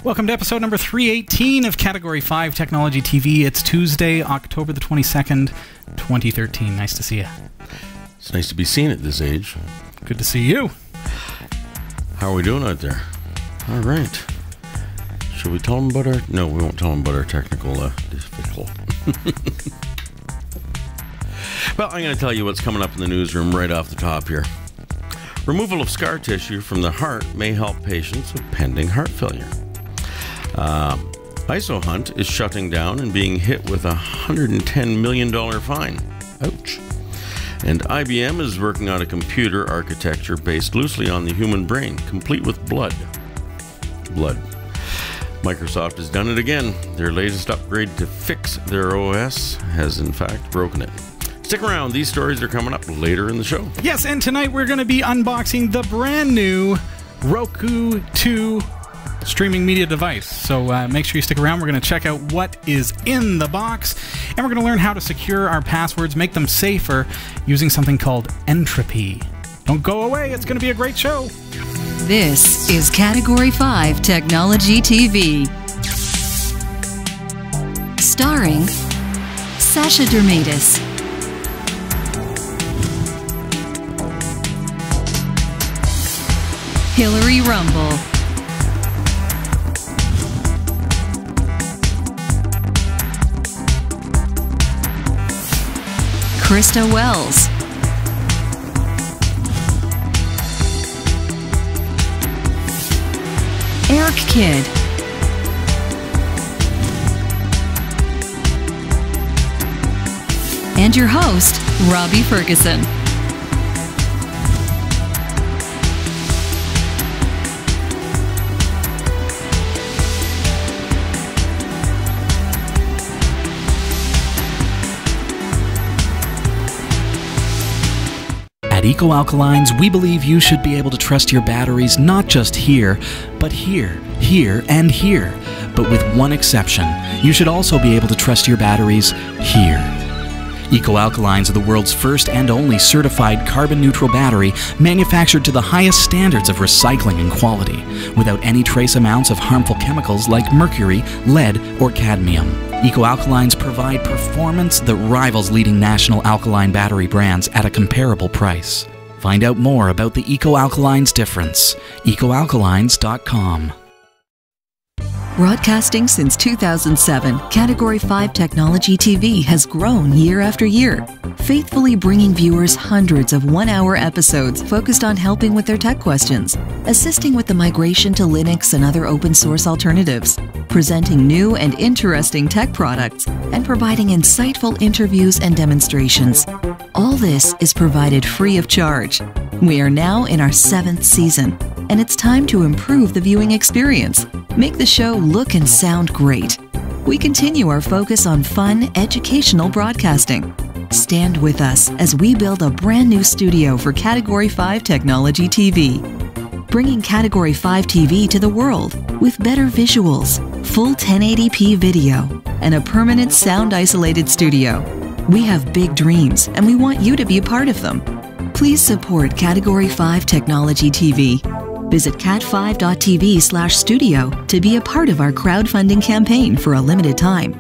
Welcome to episode number 318 of Category 5 Technology TV. It's Tuesday, October the 22nd, 2013. Nice to see you. It's nice to be seen at this age. Good to see you. How are we doing out there? All right. Should we tell them about our... No, we won't tell them about our technical difficulty. Well, I'm going to tell you what's coming up in the newsroom right off the top here. Removal of scar tissue from the heart may help patients with pending heart failure. ISO Hunt is shutting down and being hit with a $110 million fine. Ouch. And IBM is working on a computer architecture based loosely on the human brain, complete with blood. Microsoft has done it again. Their latest upgrade to fix their OS has in fact broken it. Stick around, these stories are coming up later in the show. Yes, and tonight we're going to be unboxing the brand new Roku 2 streaming media device. So make sure you stick around. We're going to check out what is in the box, and we're going to learn how to secure our passwords, make them safer using something called Entropy. Don't go away. It's going to be a great show. This is Category 5 Technology TV. Starring Sasha Dermatis, Hillary Rumble, Krista Wells, Eric Kidd, and your host, Robbie Ferguson. At EcoAlkalines, we believe you should be able to trust your batteries not just here, but here, and here. But with one exception, you should also be able to trust your batteries here. EcoAlkalines are the world's first and only certified carbon-neutral battery manufactured to the highest standards of recycling and quality, without any trace amounts of harmful chemicals like mercury, lead, or cadmium. EcoAlkalines provide performance that rivals leading national alkaline battery brands at a comparable price. Find out more about the EcoAlkalines difference. EcoAlkalines.com. Broadcasting since 2007, Category 5 Technology TV has grown year after year, faithfully bringing viewers hundreds of one-hour episodes focused on helping with their tech questions, assisting with the migration to Linux and other open-source alternatives, presenting new and interesting tech products, and providing insightful interviews and demonstrations. All this is provided free of charge. We are now in our 7th season, and it's time to improve the viewing experience, make the show look and sound great. We continue our focus on fun, educational broadcasting. Stand with us as we build a brand new studio for Category 5 Technology TV, bringing Category 5 TV to the world with better visuals, full 1080p video, and a permanent sound-isolated studio. We have big dreams, and we want you to be a part of them. Please support Category 5 Technology TV. Visit cat5.tv/studio to be a part of our crowdfunding campaign for a limited time.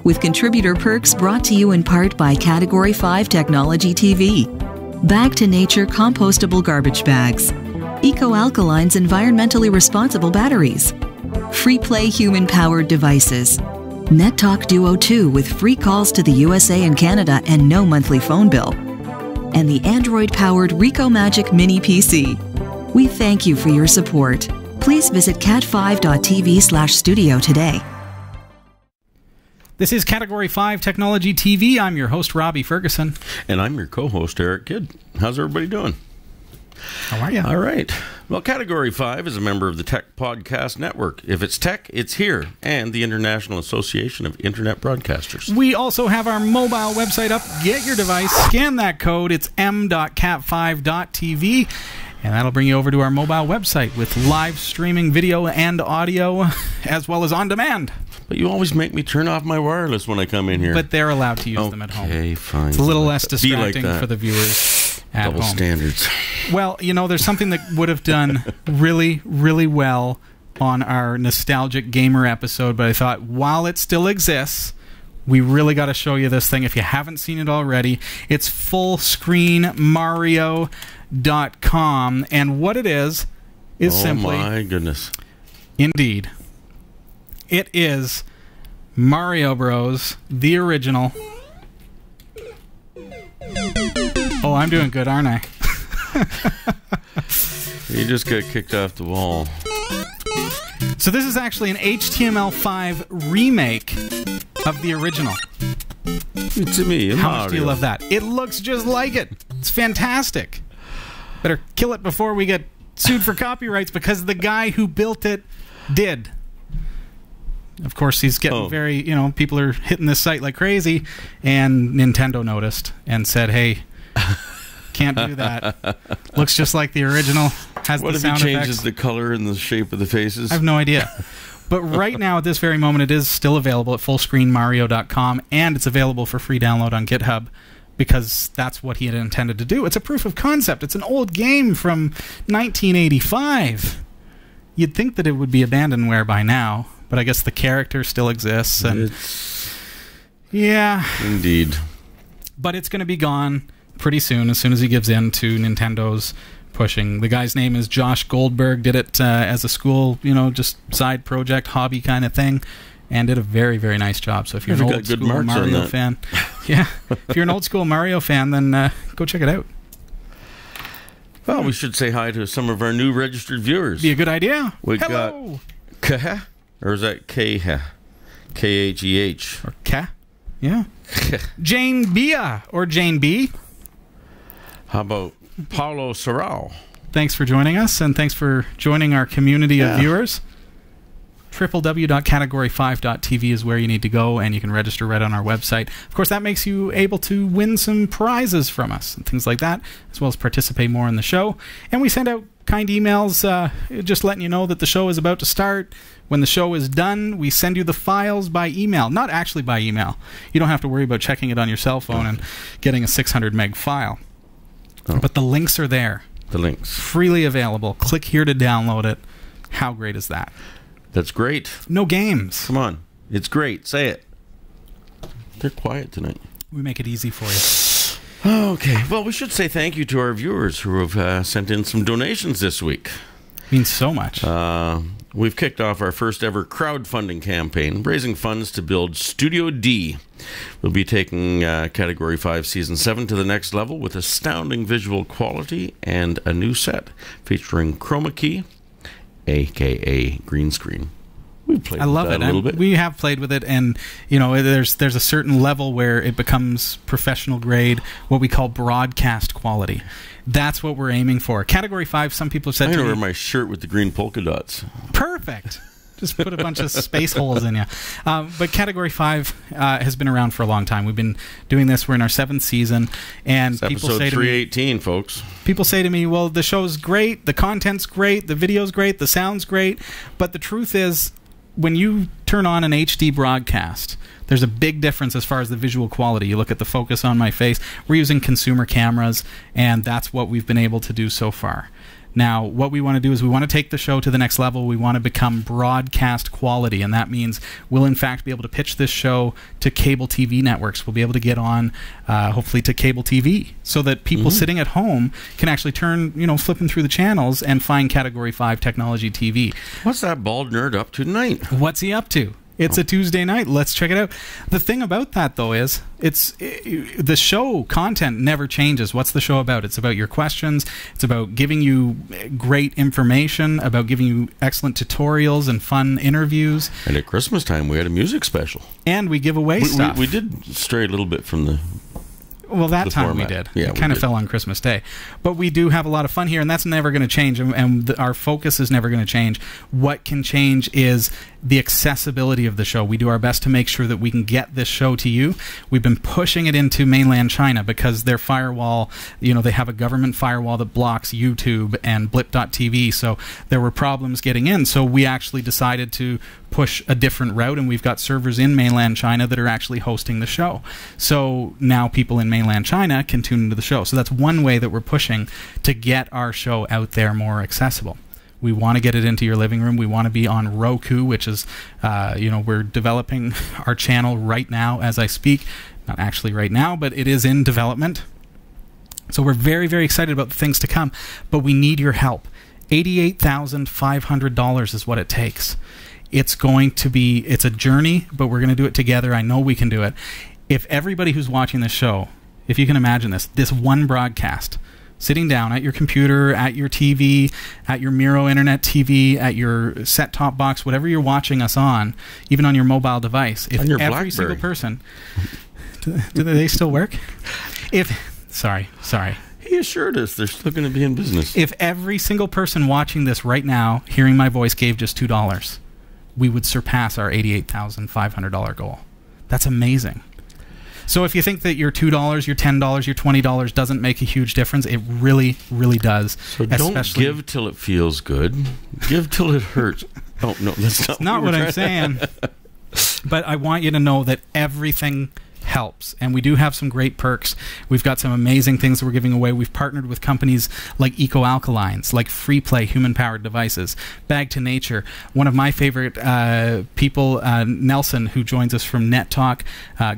With contributor perks brought to you in part by Category 5 Technology TV. Back to Nature compostable garbage bags. EcoAlkalines environmentally responsible batteries. Free play human-powered devices. NetTalk Duo 2 with free calls to the USA and Canada and no monthly phone bill. And the Android-powered Rico Magic Mini PC. We thank you for your support. Please visit cat5.tv/studio today. This is Category 5 Technology TV. I'm your host, Robbie Ferguson. And I'm your co-host, Eric Kidd. How's everybody doing? How are you? All right. Well, Category 5 is a member of the Tech Podcast Network. If it's tech, it's here, and the International Association of Internet Broadcasters. We also have our mobile website up. Get your device, scan that code. It's m.cat5.tv. And that'll bring you over to our mobile website with live streaming video and audio, as well as on demand. But you always make me turn off my wireless when I come in here. But they're allowed to use them at home. Okay, fine. It's a little less distracting for the viewers at Double home. Standards. Well, you know, there's something that would have done really, really well on our nostalgic gamer episode, but I thought while it still exists, we really got to show you this thing. If you haven't seen it already, it's FullScreenMario.com, and what it is simply... Oh my goodness. Indeed. It is Mario Bros. The original. Oh, I'm doing good, aren't I? You just got kicked off the wall. So this is actually an HTML5 remake of the original. It's me, How much do you love that? It looks just like it. It's fantastic. Better kill it before we get sued for copyrights, because the guy who built it did. Of course, he's getting very, people are hitting this site like crazy, and Nintendo noticed and said, hey, can't do that. Looks just like the original. Has what the if sound he changes effects. the color and the shape of the faces? I have no idea. But right now, at this very moment, it is still available at FullScreenMario.com, and it's available for free download on GitHub, because that's what he had intended to do. It's a proof of concept. It's an old game from 1985. You'd think that it would be abandonware by now, but I guess the character still exists. And yeah. Indeed. But it's going to be gone pretty soon as he gives in to Nintendo's pushing. The guy's name is Josh Goldberg. Did it as a school, just side project, hobby kind of thing, and did a very, very nice job. So if you're an old school Mario fan, yeah, if you're an old school Mario fan, then go check it out. Well, we should say hi to some of our new registered viewers. Be a good idea. We Hello. got Kheh, or is that Kheh? Kheh. Or Kheh? Yeah. Jane Bia, or Jane B. How about Paulo Serrao? Thanks for joining us, and thanks for joining our community of viewers. www.category5.tv is where you need to go, and you can register right on our website. Of course, that makes you able to win some prizes from us and things like that, as well as participate more in the show. And we send out kind emails just letting you know that the show is about to start. When the show is done, we send you the files by email. Not actually by email. You don't have to worry about checking it on your cell phone and getting a 600 meg file. But the links are there. The links. Freely available. Click here to download it. How great is that? That's great. No games. Come on. It's great. Say it. They're quiet tonight. We make it easy for you. Okay. Well, we should say thank you to our viewers who have sent in some donations this week. Means so much. We've kicked off our first ever crowdfunding campaign, raising funds to build Studio D. We'll be taking Category 5 Season 7 to the next level with astounding visual quality and a new set featuring chroma key, a.k.a. green screen. We've played with that a little bit. We have played with it, and there's a certain level where it becomes professional grade, what we call broadcast quality. That's what we're aiming for. Category 5, some people have said I'm going to wear my shirt with the green polka dots. Perfect. Just put a bunch of space holes in you. But Category 5 has been around for a long time. We've been doing this. We're in our 7th season. And it's people episode say to 318, folks. People say to me, well, the show's great, the content's great, the video's great, the sound's great. But the truth is, when you turn on an HD broadcast, there's a big difference as far as the visual quality. You look at the focus on my face. We're using consumer cameras, and that's what we've been able to do so far. Now, what we want to do is we want to take the show to the next level. We want to become broadcast quality, and that means we'll, in fact, be able to pitch this show to cable TV networks. We'll be able to get on, hopefully, to cable TV, so that people sitting at home can actually turn, flipping through the channels and find Category 5 Technology TV. What's that bald nerd up to tonight? What's he up to? It's a Tuesday night. Let's check it out. The thing about that, though, is the show content never changes. What's the show about? It's about your questions. It's about giving you great information, about giving you excellent tutorials and fun interviews. And at Christmas time, we had a music special. And we give away stuff. We did stray a little bit from the... Well, that time format. we did. Yeah, it kind of fell on Christmas Day. But we do have a lot of fun here, and that's never going to change, and our focus is never going to change. What can change is the accessibility of the show. We do our best to make sure that we can get this show to you. We've been pushing it into mainland China because their firewall, they have a government firewall that blocks YouTube and blip.tv, so there were problems getting in. So we actually decided to push a different route, and we've got servers in mainland China that are actually hosting the show. So now people in mainland China can tune into the show. So that's one way that we're pushing to get our show out there more accessible. We want to get it into your living room. We want to be on Roku, which is, we're developing our channel right now as I speak. Not actually right now, but it is in development. So we're very, very excited about the things to come, but we need your help. $88,500 is what it takes. It's a journey, but we're going to do it together. I know we can do it. If everybody who's watching this show, if you can imagine this one broadcast, sitting down at your computer, at your TV, at your Miro Internet TV, at your set-top box, whatever you're watching us on, even on your mobile device, if every BlackBerry. Single person... do they still work? Sorry. He assured us they're still going to be in business. If every single person watching this right now, hearing my voice, gave just $2, we would surpass our $88,500 goal. That's amazing. So if you think that your $2, your $10, your $20 doesn't make a huge difference, it really, really does. So don't give till it feels good. Give till it hurts. Oh, no, that's not what I'm saying. But I want you to know that everything helps, and we do have some great perks. We've got some amazing things that we're giving away. We've partnered with companies like Eco-Alkalines, like Free Play human-powered devices, Bag to Nature. One of my favorite people, Nelson, who joins us from Net Talk,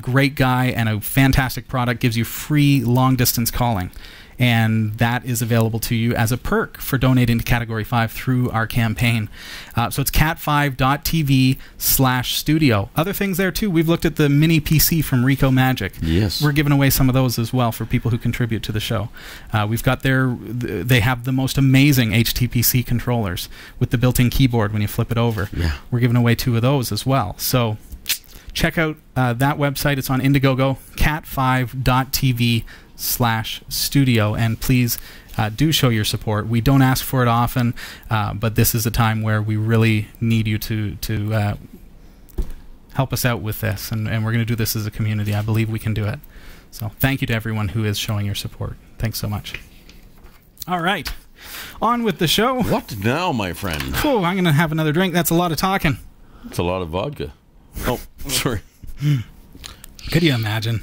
great guy and a fantastic product, gives you free long-distance calling. And that is available to you as a perk for donating to Category 5 through our campaign. So it's cat5.tv/studio. Other things there too. We've looked at the mini PC from Rico Magic. Yes. We're giving away some of those as well for people who contribute to the show. We've got they have the most amazing HTPC controllers with the built-in keyboard when you flip it over. Yeah. We're giving away 2 of those as well. So check out that website. It's on Indiegogo, cat5.tv/studio, and please do show your support. We don't ask for it often, but this is a time where we really need you to help us out with this, and we're going to do this as a community. I believe we can do it. So thank you to everyone who is showing your support. Thanks so much. All right, on with the show. What now, my friend? Oh, I'm going to have another drink. That's a lot of talking. It's a lot of vodka. Oh, sorry. Could you imagine?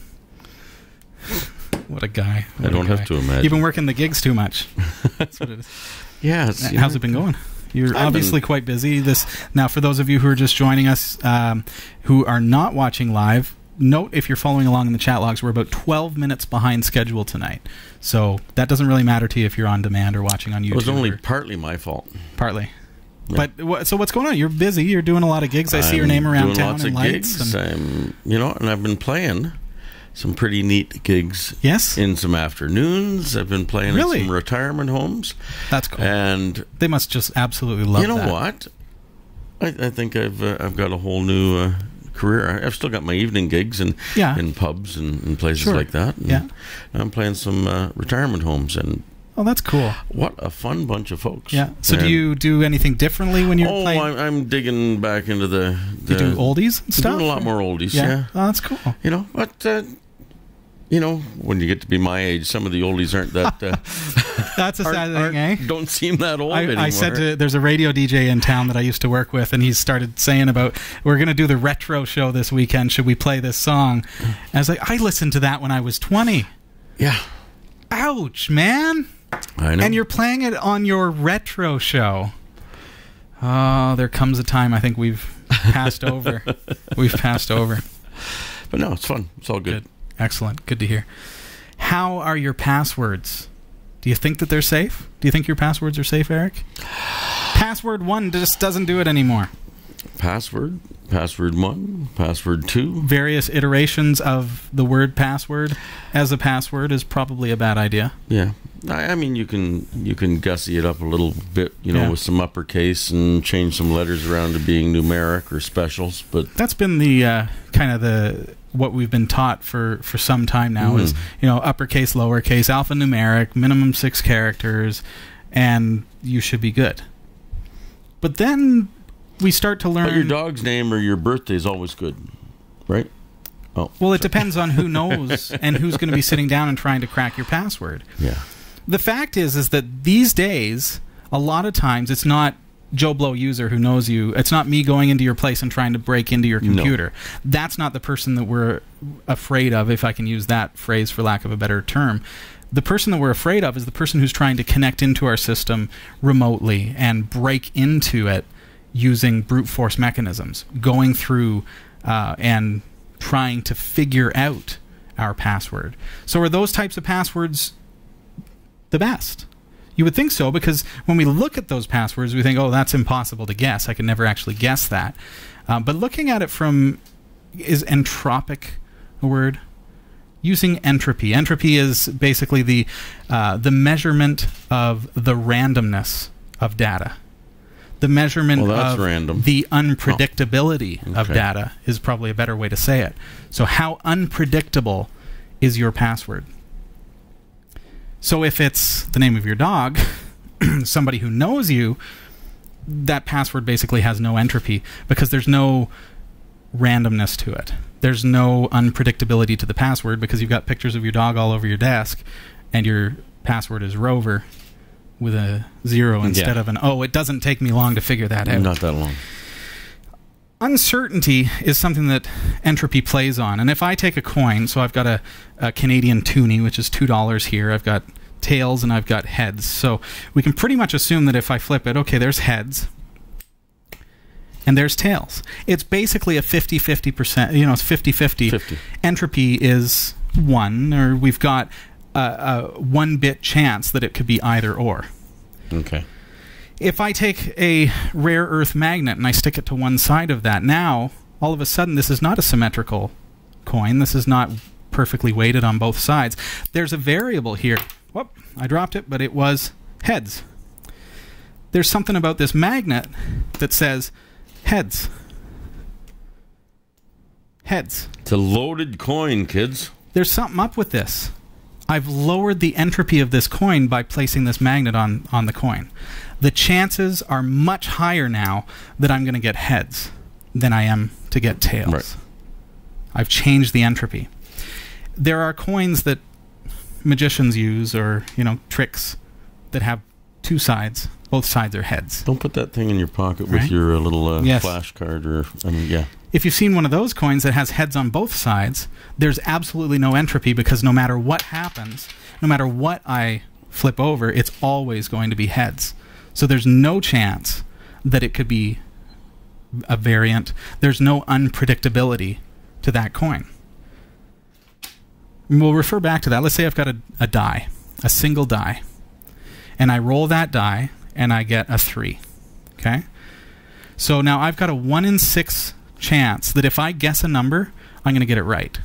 What a guy. I don't have to imagine. You've been working the gigs too much. That's what it is. Yeah. How's it been going? You're obviously quite busy. Now, for those of you who are just joining us, who are not watching live, note if you're following along in the chat logs, we're about 12 minutes behind schedule tonight. So that doesn't really matter to you if you're on demand or watching on YouTube. It was only partly my fault. Partly. Yeah. But so what's going on? You're busy. You're doing a lot of gigs. I see your name around town and lights. Gigs. And I've been playing some pretty neat gigs. Yes. In some afternoons, I've been playing in some retirement homes. That's cool. And they must just absolutely love that. You know what? I think I've got a whole new career. I've still got my evening gigs in pubs and places like that. And I'm playing some retirement homes and. Oh, that's cool. What a fun bunch of folks. Yeah. So do you do anything differently when you're playing? Oh, I'm digging back into the you do oldies and stuff? Doing a lot more oldies, yeah. Oh, that's cool. But when you get to be my age, some of the oldies aren't that... That's a sad thing, eh? Don't seem that old anymore. I said there's a radio DJ in town that I used to work with, and he started saying about, we're going to do the retro show this weekend. Should we play this song? And I was like, I listened to that when I was 20. Yeah. Ouch, man. I know. And you're playing it on your retro show. Oh, there comes a time I think we've passed over. We've passed over. But no, it's fun. It's all good. Excellent. Good to hear. How are your passwords? Do you think that they're safe? Do you think your passwords are safe, Eric? Password 1 just doesn't do it anymore. Password 1, password 2. Various iterations of the word password as a password is probably a bad idea. Yeah. I mean, you can gussy it up a little bit, with some uppercase and change some letters around to being numeric or specials. But that's been the what we've been taught for some time now is uppercase, lowercase, alphanumeric, minimum 6 characters, and you should be good. But then we start to learn. But your dog's name or your birthday is always good, right? Oh. Well, it depends on who knows and who's going to be sitting down and trying to crack your password. Yeah. The fact is that these days, a lot of times, it's not Joe Blow user who knows you. It's not me going into your place and trying to break into your computer. No. That's not the person that we're afraid of, if I can use that phrase for lack of a better term. The person that we're afraid of is the person who's trying to connect into our system remotely and break into it using brute force mechanisms, going through and trying to figure out our password. So are those types of passwords the best? You would think so, because when we look at those passwords, we think, oh, that's impossible to guess. I can never actually guess that. But looking at it from, is entropic a word? Using entropy. Entropy is basically the measurement of the randomness of data. The measurement of random. The unpredictability of data is probably a better way to say it. So how unpredictable is your password? So if it's the name of your dog, somebody who knows you, that password basically has no entropy because there's no randomness to it. There's no unpredictability to the password because you've got pictures of your dog all over your desk and your password is Rover with a 0 instead of an O. It doesn't take me long to figure that out. Not that long. Uncertainty is something that entropy plays on. And if I take a coin, so I've got a Canadian toonie, which is $2 here. I've got tails and I've got heads. So we can pretty much assume that if I flip it, okay, there's heads and there's tails. It's basically a 50-50%, you know, it's 50-50. Entropy is 1, or we've got a 1-bit chance that it could be either or. Okay. If I take a rare earth magnet and I stick it to one side of that, now, all of a sudden, this is not a symmetrical coin. This is not perfectly weighted on both sides. There's a variable here. Whoop, I dropped it, but it was heads. There's something about this magnet that says heads. Heads. It's a loaded coin, kids. There's something up with this. I've lowered the entropy of this coin by placing this magnet on the coin. The chances are much higher now that I'm going to get heads than I am to get tails. Right. I've changed the entropy. There are coins that magicians use, or, you know, tricks that have two sides. Both sides are heads. Don't put that thing in your pocket with your little yes. flash card, or, I mean, yeah. If you've seen one of those coins that has heads on both sides, there's absolutely no entropy, because no matter what happens, no matter what I flip over, it's always going to be heads. So there's no chance that it could be a variant. There's no unpredictability to that coin. And we'll refer back to that. Let's say I've got a die, a single die, and I roll that die, and I get a 3. Okay? So now I've got a 1 in 6 chance that if I guess a number, I'm going to get it right.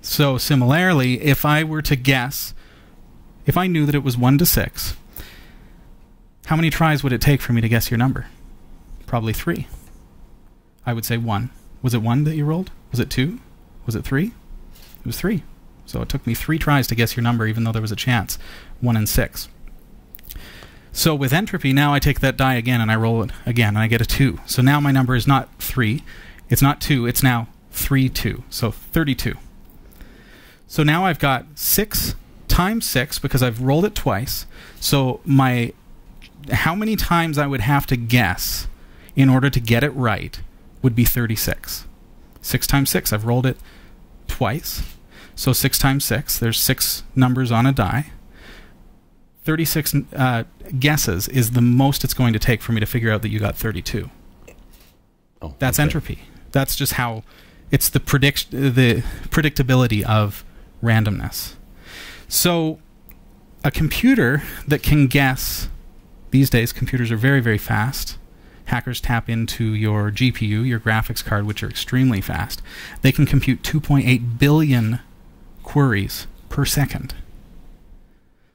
So similarly, if I were to guess, if I knew that it was 1 to 6, how many tries would it take for me to guess your number? Probably 3. I would say 1. Was it 1 that you rolled? Was it 2? Was it 3? It was 3. So it took me 3 tries to guess your number, even though there was a chance. 1 in 6. So with entropy, now I take that die again and I roll it again and I get a 2. So now my number is not 3, it's not 2, it's now 3, 2. So 32. So now I've got 6 times 6 because I've rolled it twice. So how many times I would have to guess in order to get it right would be 36. 6 times 6, I've rolled it twice. So 6 times 6, there's 6 numbers on a die. 36 guesses is the most it's going to take for me to figure out that you got 32. Oh, that's entropy. That's just how it's the predictability of randomness. So a computer that can guess, these days computers are very, very fast. Hackers tap into your GPU, your graphics card, which are extremely fast. They can compute 2.8 billion queries per second.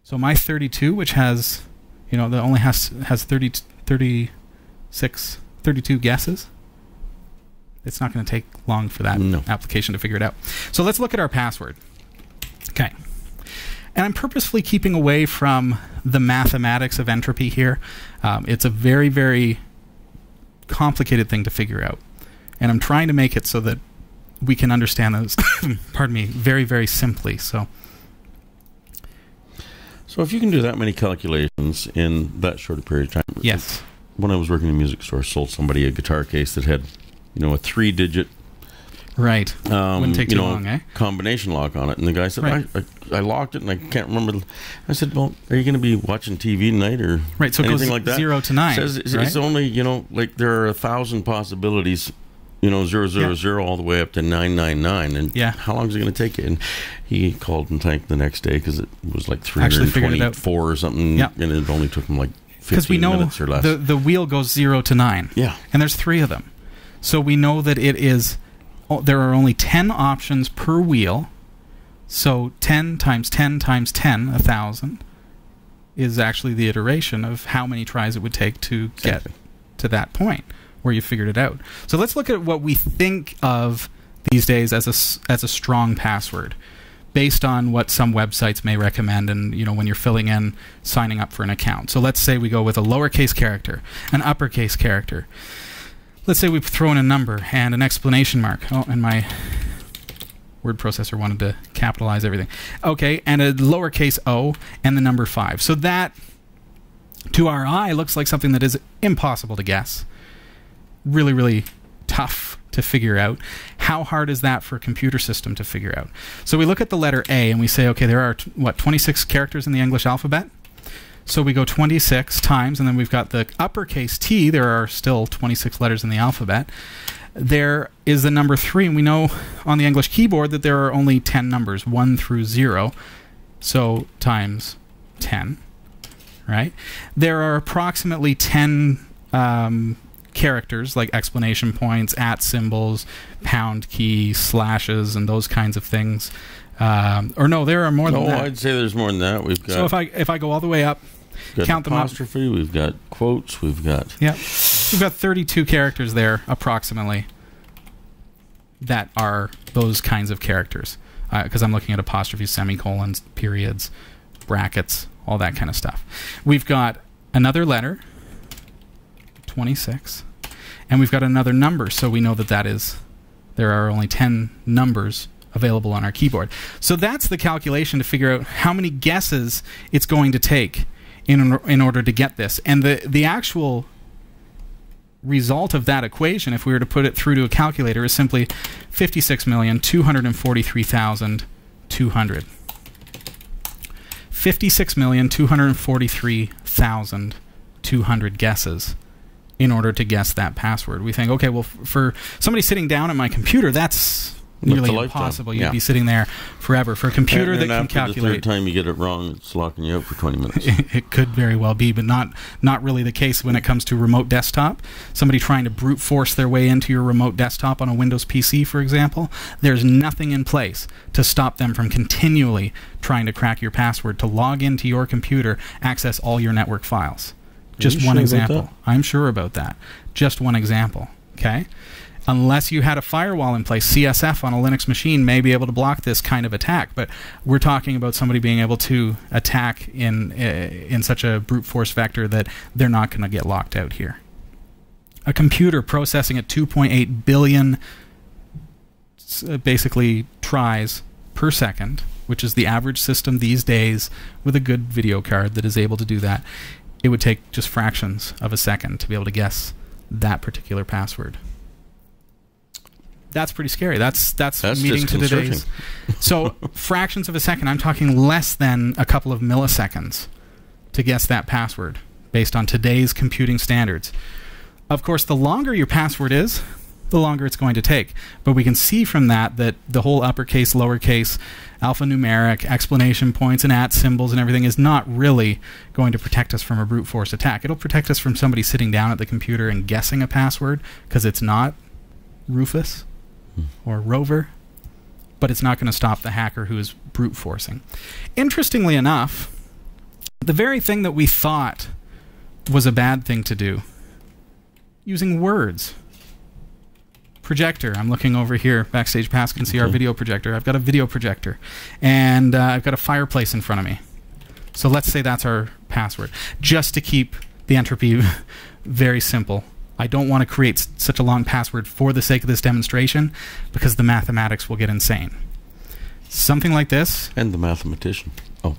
So my 32, which has, you know, that only has 32 guesses, it's not going to take long for that application to figure it out. So let's look at our password. Okay. And I'm purposefully keeping away from the mathematics of entropy here. It's a very, very complicated thing to figure out. And I'm trying to make it so that we can understand those, pardon me, very, very simply. So if you can do that many calculations in that short a period of time. Yes. When I was working in a music store, I sold somebody a guitar case that had, you know, a 3-digit Right. Wouldn't take too long, eh? Combination lock on it. And the guy said, Right. I locked it and I can't remember. I said, well, are you going to be watching TV tonight or Right, so it anything goes like that? 0 to 9. Says it's right? only, like there are 1,000 possibilities, 000 all the way up to 999. And how long is it going to take you? And he called and thanked the next day because it was like 324 or something. And it only took him like 15 minutes or less. The wheel goes 0 to 9. Yeah. And there's 3 of them. So we know that it is, there are only 10 options per wheel. So 10 times 10 times 10, 1,000, is actually the iteration of how many tries it would take to get to that point where you figured it out. So let's look at what we think of these days as a strong password, based on what some websites may recommend, and when you're filling in signing up for an account. So let's say we go with a lowercase character, an uppercase character. Let's say we throw in a number and an exclamation mark. Oh, and my word processor wanted to capitalize everything. Okay, and a lowercase o and the number 5. So that, to our eye, looks like something that is impossible to guess. Really, really tough to figure out. How hard is that for a computer system to figure out? So we look at the letter A and we say, okay, there are, 26 characters in the English alphabet? So we go 26 times, and then we've got the uppercase T. There are still 26 letters in the alphabet. There is the number 3, and we know on the English keyboard that there are only 10 numbers, 1 through 0. So times 10, right? There are approximately 10 characters, like exclamation points, @ symbols, pound key, slashes, and those kinds of things. Or no, there are more than that. No, I'd say there's more than that. We've got. So if I go all the way up, count them up. Apostrophe. We've got quotes. We've got. Yeah, we've got 32 characters there, approximately, that are those kinds of characters. Because I'm looking at apostrophes, semicolons, periods, brackets, all that kind of stuff. We've got another letter, 26, and we've got another number, so we know that there are only 10 numbers available on our keyboard. So that's the calculation to figure out how many guesses it's going to take in order to get this. And the actual result of that equation, if we were to put it through to a calculator, is simply 56,243,200. 56,243,200 guesses in order to guess that password. We think, okay, well, for somebody sitting down at my computer, that's nearly impossible. You'd be sitting there forever. For a computer that can calculate. The third time you get it wrong, it's locking you out for 20 minutes. It could very well be, but not really the case when it comes to remote desktop. Somebody trying to brute force their way into your remote desktop on a Windows PC, for example, there's nothing in place to stop them from continually trying to crack your password to log into your computer, access all your network files. Just one example. I'm sure about that. Just one example. Okay? Unless you had a firewall in place, CSF on a Linux machine may be able to block this kind of attack. But we're talking about somebody being able to attack in such a brute force vector that they're not going to get locked out here. A computer processing at 2.8 billion basically tries per second, which is the average system these days with a good video card that is able to do that. It would take just fractions of a second to be able to guess that particular password. That's pretty scary. That's meeting to today's. So fractions of a second, I'm talking less than a couple of milliseconds to guess that password based on today's computing standards. Of course, the longer your password is, the longer it's going to take. But we can see from that the whole uppercase, lowercase, alphanumeric, explanation points, and @ symbols and everything is not really going to protect us from a brute force attack. It'll protect us from somebody sitting down at the computer and guessing a password, because it's not Rufus or Rover, but it's not going to stop the hacker who is brute forcing. Interestingly enough, the very thing that we thought was a bad thing to do, using words. Projector. I'm looking over here. Backstage Pass can see our video projector. I've got a video projector, and I've got a fireplace in front of me. So let's say that's our password. Just to keep the entropy very simple. I don't want to create such a long password for the sake of this demonstration, because the mathematics will get insane. Something like this. And the mathematician. Oh.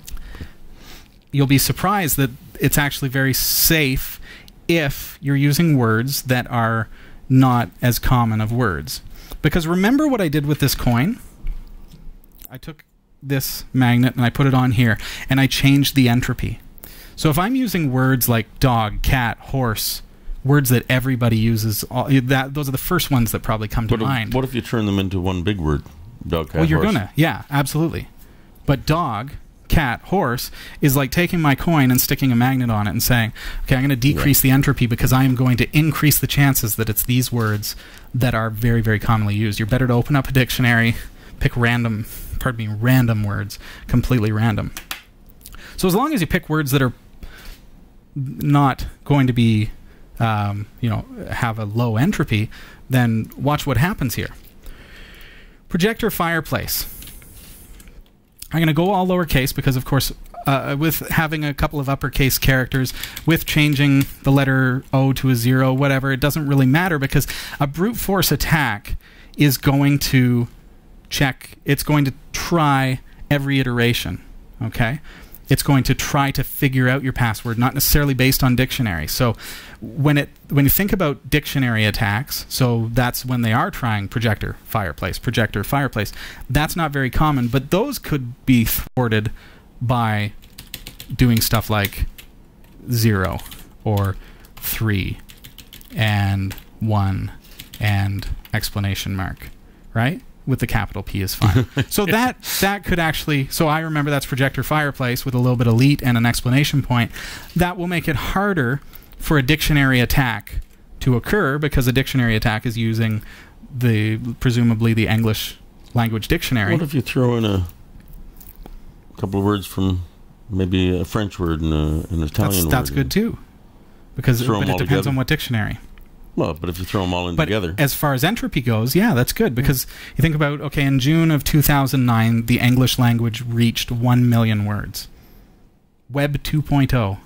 You'll be surprised that it's actually very safe if you're using words that are not as common of words. Because remember what I did with this coin? I took this magnet and I put it on here, and I changed the entropy. So if I'm using words like dog, cat, horse, words that everybody uses, those are the first ones that probably come to mind. What if you turn them into one big word? Dog, cat, well, you're horse. gonna, yeah, absolutely. But dog, cat, horse is like taking my coin and sticking a magnet on it and saying, okay, I'm going to decrease the entropy because I am going to increase the chances that it's these words that are very, very commonly used. You're better to open up a dictionary, pick random words, completely random. So as long as you pick words that are not going to be, have a low entropy, then watch what happens here. Projector fireplace. I'm going to go all lowercase because, of course, with having a couple of uppercase characters, with changing the letter O to a 0, whatever, it doesn't really matter because a brute force attack is going to check, it's going to try every iteration, okay? It's going to try to figure out your password, not necessarily based on dictionary. So when you think about dictionary attacks, so that's when they are trying projector, fireplace, that's not very common, but those could be thwarted by doing stuff like 0 or 3 and 1 and exclamation mark, right? With the capital P is fine. So that could actually, so I remember that's projector fireplace with a little bit of elite and an exclamation point. That will make it harder for a dictionary attack to occur because a dictionary attack is using presumably the English language dictionary. What if you throw in a couple of words from maybe a French word and an Italian word? That's good too, because it depends together on what dictionary. Well, but if you throw them all in together. As far as entropy goes, yeah, that's good because you think about, okay, in June of 2009, the English language reached 1 million words. Web 2.0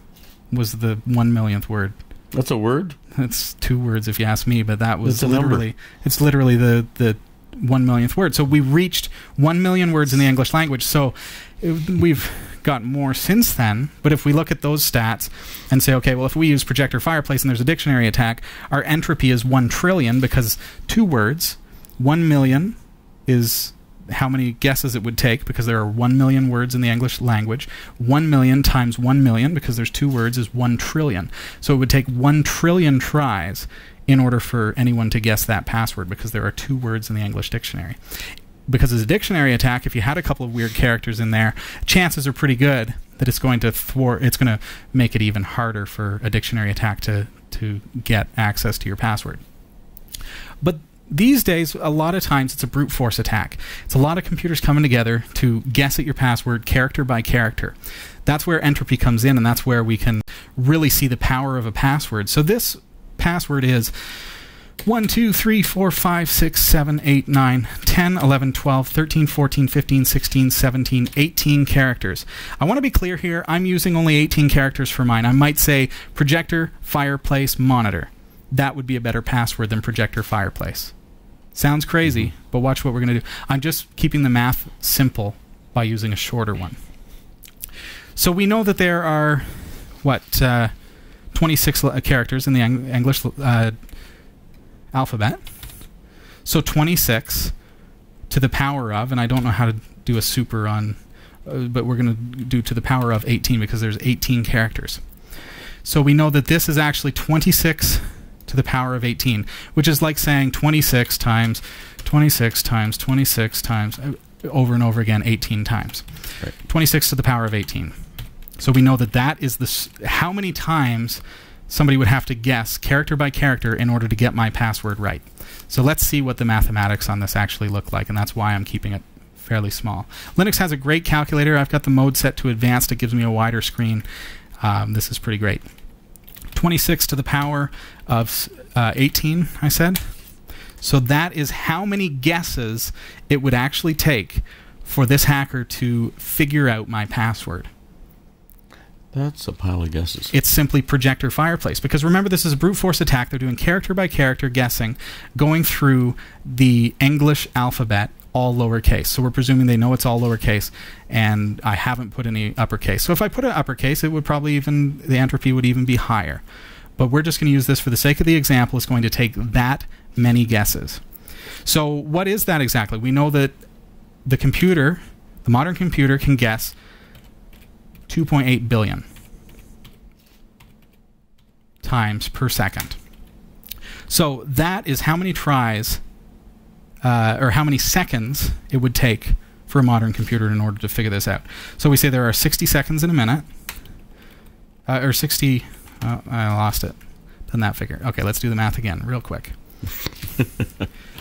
was the 1 millionth word. That's a word? That's 2 words if you ask me, but that was literally the 1 millionth word. So we reached 1 million words in the English language. So we've got more since then, but if we look at those stats and say, okay, well, if we use projector fireplace and there's a dictionary attack, our entropy is 1 trillion because 2 words, 1 million is how many guesses it would take because there are 1 million words in the English language. 1 million times 1 million because there's 2 words is 1 trillion. So it would take 1 trillion tries in order for anyone to guess that password because there are 2 words in the English dictionary. Because as a dictionary attack, if you had a couple of weird characters in there, chances are pretty good that it's going to make it even harder for a dictionary attack to get access to your password. But these days, a lot of times it's a brute force attack. It's a lot of computers coming together to guess at your password character by character. That's where entropy comes in, and that's where we can really see the power of a password. So this password is 1, 2, 3, 4, 5, 6, 7, 8, 9, 10, 11, 12, 13, 14, 15, 16, 17, 18 characters. I want to be clear here. I'm using only 18 characters for mine. I might say projector, fireplace, monitor. That would be a better password than projector, fireplace. Sounds crazy, but watch what we're going to do. I'm just keeping the math simple by using a shorter one. So we know that there are, 26 characters in the English alphabet. So 26 to the power of, and I don't know how to do a super on, but we're going to do to the power of 18 because there's 18 characters. So we know that this is actually 26 to the power of 18, which is like saying 26 times 26 times 26 times over and over again 18 times. Right. 26 to the power of 18. So we know that that is how many times somebody would have to guess character by character in order to get my password right. So let's see what the mathematics on this actually look like, and that's why I'm keeping it fairly small. Linux has a great calculator. I've got the mode set to advanced. It gives me a wider screen. This is pretty great. 26 to the power of 18, I said. So that is how many guesses it would actually take for this hacker to figure out my password. That's a pile of guesses. It's simply projector fireplace. Because remember, this is a brute force attack. They're doing character by character guessing, going through the English alphabet, all lowercase. So we're presuming they know it's all lowercase, and I haven't put any uppercase. So if I put an uppercase, it would probably the entropy would even be higher. But we're just going to use this for the sake of the example. It's going to take that many guesses. So what is that exactly? We know that the computer, the modern computer, can guess 2.8 billion times per second. So that is how many tries or how many seconds it would take for a modern computer in order to figure this out. So we say there are 60 seconds in a minute, or 60, I lost it. Done that figure. Okay, let's do the math again real quick.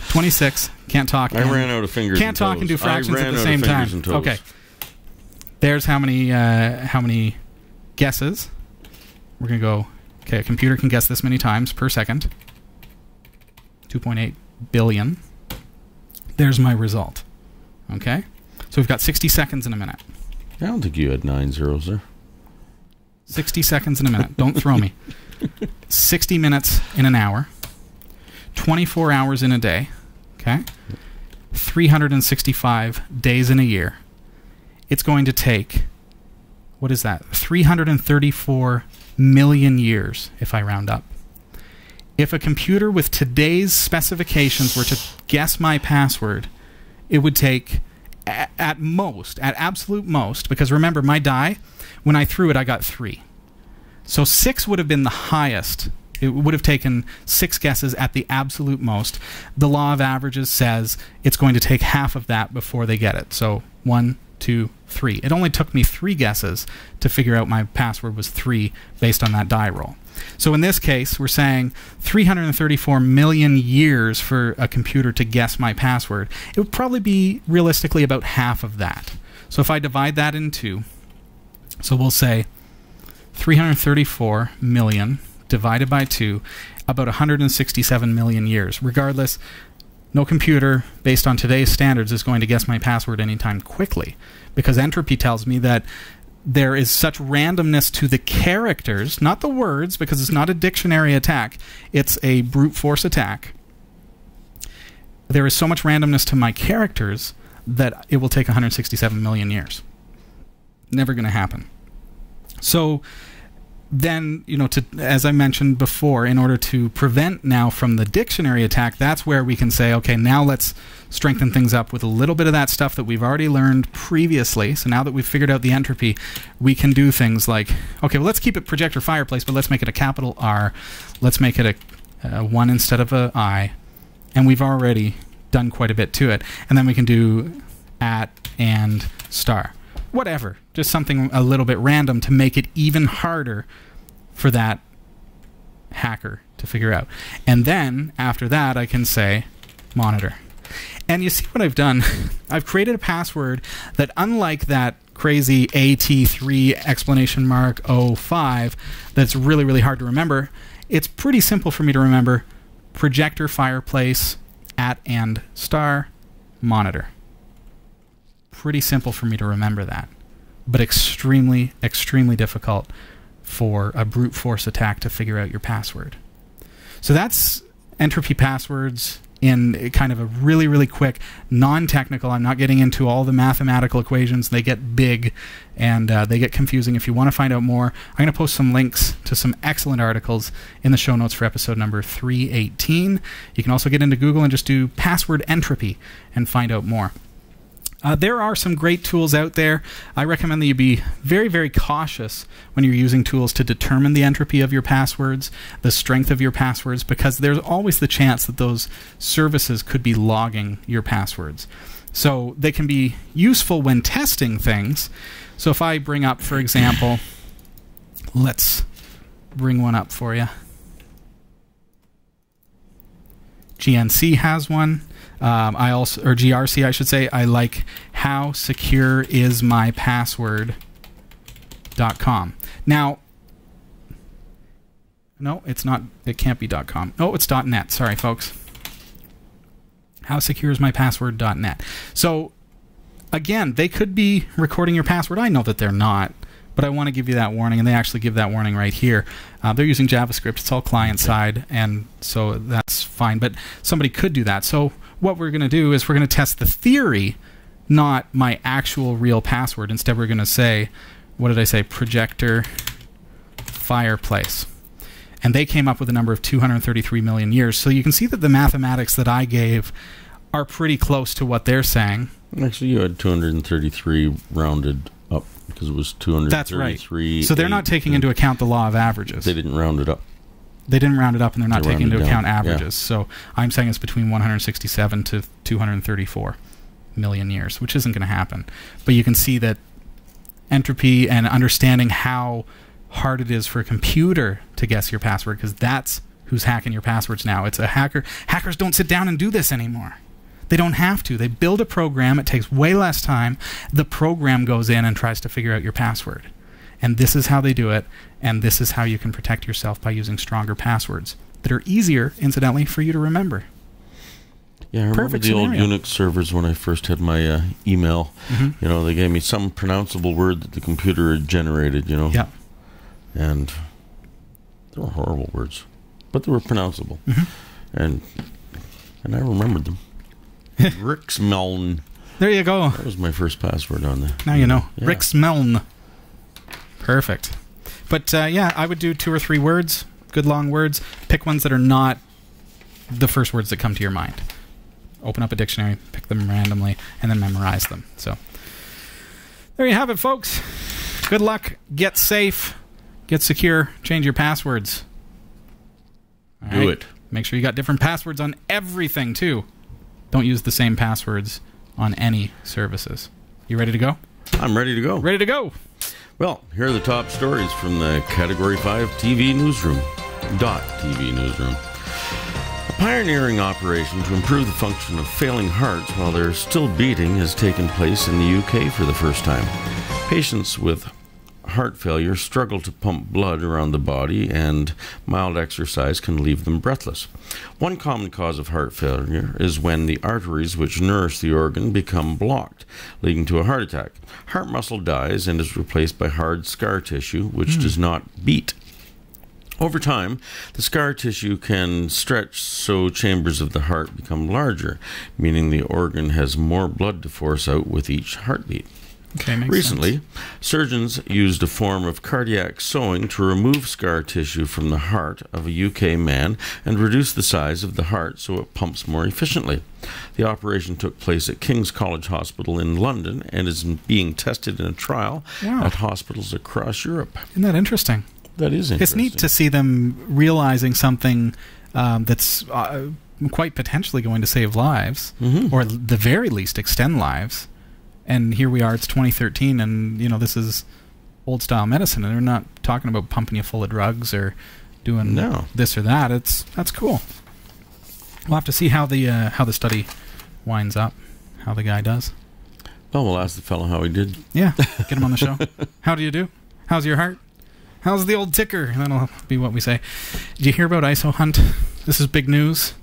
26, can't talk. I ran out of fingers. Can't talk and do fractions at the same time. Okay. There's how many guesses. We're going to go, okay, a computer can guess this many times per second. 2.8 billion. There's my result. Okay? So we've got 60 seconds in a minute. I don't think you had 9 zeros there. 60 seconds in a minute. Don't throw me. 60 minutes in an hour. 24 hours in a day. Okay? 365 days in a year. It's going to take, what is that? 334 million years, if I round up. If a computer with today's specifications were to guess my password, it would take, at most, at absolute most, because remember, my die, when I threw it, I got 3. So 6 would have been the highest. It would have taken 6 guesses at the absolute most. The law of averages says it's going to take half of that before they get it. So 1, 2, 3. It only took me 3 guesses to figure out my password was 3 based on that die roll. So in this case, we're saying 334 million years for a computer to guess my password. It would probably be realistically about half of that. So if I divide that in 2, so we'll say 334 million divided by 2, about 167 million years. Regardless, no computer, based on today's standards, is going to guess my password anytime quickly, because Entropy tells me that there is such randomness to the characters, not the words, because it's not a dictionary attack, it's a brute force attack. There is so much randomness to my characters that it will take 167 million years. Never going to happen. So then, you know, as I mentioned before, in order to prevent now from the dictionary attack, that's where we can say, okay, now let's strengthen things up with a little bit of that stuff that we've already learned previously. So now that we've figured out the entropy, we can do things like, okay, well, let's keep it projector fireplace, but let's make it a capital R. Let's make it a 1 instead of a I. And we've already done quite a bit to it. And then we can do at and star. Whatever, just something a little bit random to make it even harder for that hacker to figure out. And then, after that, I can say monitor. And you see what I've done? I've created a password that, unlike that crazy AT3 exclamation mark 05 that's really, really hard to remember, it's pretty simple for me to remember. Projector, fireplace, at and star, monitor. Pretty simple for me to remember that, but extremely, extremely difficult for a brute force attack to figure out your password. So that's Entropy passwords in kind of a really, really quick, non-technical. I'm not getting into all the mathematical equations. They get big and they get confusing. If you want to find out more, I'm going to post some links to some excellent articles in the show notes for episode number 318. You can also get into Google and just do password entropy and find out more. There are some great tools out there. I recommend that you be very, very cautious when you're using tools to determine the entropy of your passwords, the strength of your passwords, because there's always the chance that those services could be logging your passwords. So they can be useful when testing things. So if I bring up, for example, let's bring one up for you. GNC has one. I also, or GRC, I should say. I like howsecureismypassword.com. Now, no, it's not. It can't be .com. Oh, it's .net. Sorry, folks. Howsecureismypassword.net. So, again, they could be recording your password. I know that they're not, but I want to give you that warning, and they actually give that warning right here. They're using JavaScript. It's all client-side, and so that's fine. But somebody could do that. So what we're going to do is we're going to test the theory, not my actual real password. Instead, we're going to say, what did I say? Projector fireplace. and they came up with a number of 233 million years. So you can see that the mathematics that I gave are pretty close to what they're saying. Actually, you had 233 rounded up because it was 233. That's right. So they're not taking into account the law of averages. They didn't round it up. They didn't round it up, and they're not taking into account averages. Yeah. So I'm saying it's between 167 to 234 million years, which isn't going to happen. But you can see that entropy and understanding how hard it is for a computer to guess your password, because that's who's hacking your passwords now. It's a hacker. Hackers don't sit down and do this anymore. They don't have to. They build a program. It takes way less time. The program goes in and tries to figure out your password. And this is how they do it, and this is how you can protect yourself by using stronger passwords that are easier, incidentally, for you to remember. Yeah, I remember the old Unix servers when I first had my email. You know, they gave me some pronounceable word that the computer had generated, you know. Yeah. And they were horrible words, but they were pronounceable. And I remembered them. Riksmeln. There you go. That was my first password on there. Now you know. Yeah. Riksmeln. Perfect. But yeah, I would do 2 or 3 words, good long words. Pick ones that are not the first words that come to your mind. Open up a dictionary, pick them randomly, and then memorize them. So there you have it, folks. Good luck. Get safe. Get secure. Change your passwords. All Do right. it. Make sure you got different passwords on everything, too. Don't use the same passwords on any services. You ready to go? I'm ready to go. Ready to go. Well, here are the top stories from the Category5 TV Newsroom. .TV Newsroom. A pioneering operation to improve the function of failing hearts while they're still beating has taken place in the UK for the first time. Patients with heart failure struggle to pump blood around the body, and mild exercise can leave them breathless. One common cause of heart failure is when the arteries which nourish the organ become blocked, leading to a heart attack. Heart muscle dies and is replaced by hard scar tissue, which does not beat. Over time, the scar tissue can stretch so chambers of the heart become larger, meaning the organ has more blood to force out with each heartbeat. Okay, makes Recently, sense. surgeons used a form of cardiac sewing to remove scar tissue from the heart of a UK man and reduce the size of the heart so it pumps more efficiently. The operation took place at King's College Hospital in London and is being tested in a trial at hospitals across Europe. Isn't that interesting? That is interesting. It's neat to see them realizing something that's quite potentially going to save lives, or at the very least extend lives. And here we are, it's 2013, and, you know, this is old-style medicine, and they're not talking about pumping you full of drugs or doing this or that. That's cool. We'll have to see how the study winds up, how the guy does. Well, we'll ask the fellow how he did. Yeah, get him on the show. How do you do? How's your heart? How's the old ticker? That'll be what we say. Did you hear about ISO Hunt? This is big news.